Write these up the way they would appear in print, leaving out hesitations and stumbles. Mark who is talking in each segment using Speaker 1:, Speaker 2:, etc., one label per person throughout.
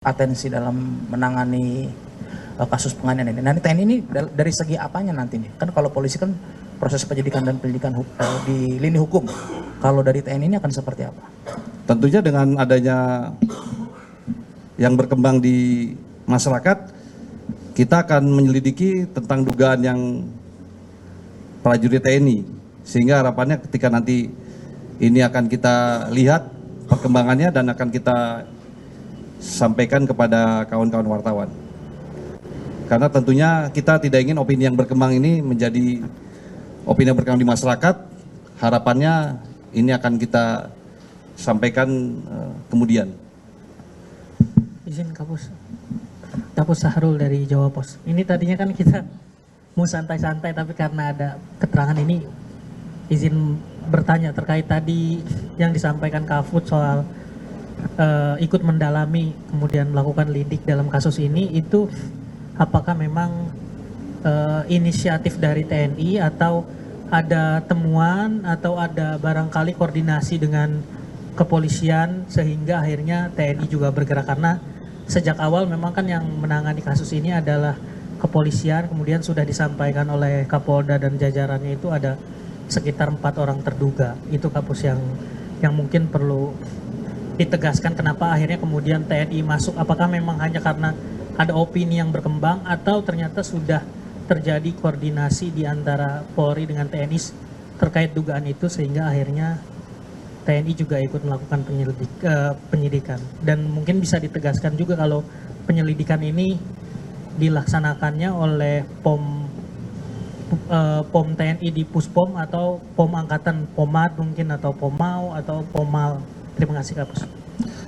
Speaker 1: atensi dalam menangani kasus penganiayaan ini. Nah, TNI ini dari segi apanya nanti nih? Kan kalau polisi kan proses penyidikan dan penyidikan di lini hukum. Kalau dari TNI ini akan seperti apa?
Speaker 2: Tentunya dengan adanya yang berkembang di masyarakat, kita akan menyelidiki tentang dugaan yang prajurit TNI. Sehingga harapannya ketika nanti ini akan kita lihat perkembangannya dan akan kita sampaikan kepada kawan-kawan wartawan. Karena tentunya kita tidak ingin opini yang berkembang ini menjadi opini yang berkembang di masyarakat. Harapannya ini akan kita sampaikan kemudian.
Speaker 3: Izin Kapus Sahrul dari Jawa Pos. Ini tadinya kan kita mau santai-santai, tapi karena ada keterangan ini izin bertanya terkait tadi yang disampaikan Kafut soal ikut mendalami kemudian melakukan lidik dalam kasus ini, itu apakah memang inisiatif dari TNI atau ada temuan atau ada barangkali koordinasi dengan kepolisian sehingga akhirnya TNI juga bergerak? Karena sejak awal memang kan yang menangani kasus ini adalah kepolisian, kemudian sudah disampaikan oleh Kapolda dan jajarannya itu ada sekitar 4 orang terduga. Itu Kapus yang mungkin perlu ditegaskan kenapa akhirnya kemudian TNI masuk. Apakah memang hanya karena ada opini yang berkembang atau ternyata sudah terjadi koordinasi di antara Polri dengan TNI terkait dugaan itu sehingga akhirnya TNI juga ikut melakukan penyidikan. Dan mungkin bisa ditegaskan juga kalau penyelidikan ini dilaksanakannya oleh POM TNI di Puspom atau POM Angkatan Pomad mungkin, atau Pomau atau Pomal. Terima kasih Kapus.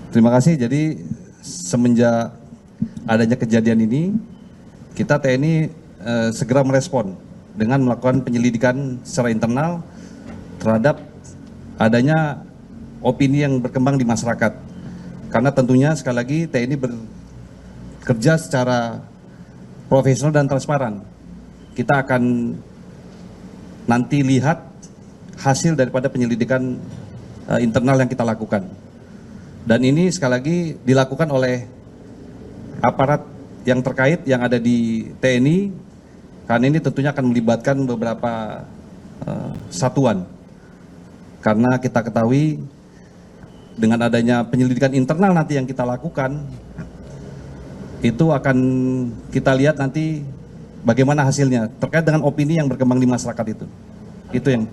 Speaker 2: Terima kasih. Jadi semenjak adanya kejadian ini, kita TNI segera merespon dengan melakukan penyelidikan secara internal terhadap adanya opini yang berkembang di masyarakat. Karena tentunya sekali lagi TNI bekerja secara profesional dan transparan. Kita akan nanti lihat hasil daripada penyelidikan internal yang kita lakukan. Dan ini sekali lagi dilakukan oleh aparat yang terkait yang ada di TNI, karena ini tentunya akan melibatkan beberapa satuan. Karena kita ketahui dengan adanya penyelidikan internal nanti yang kita lakukan, itu akan kita lihat nanti bagaimana hasilnya terkait dengan opini yang berkembang di masyarakat itu. Itu yang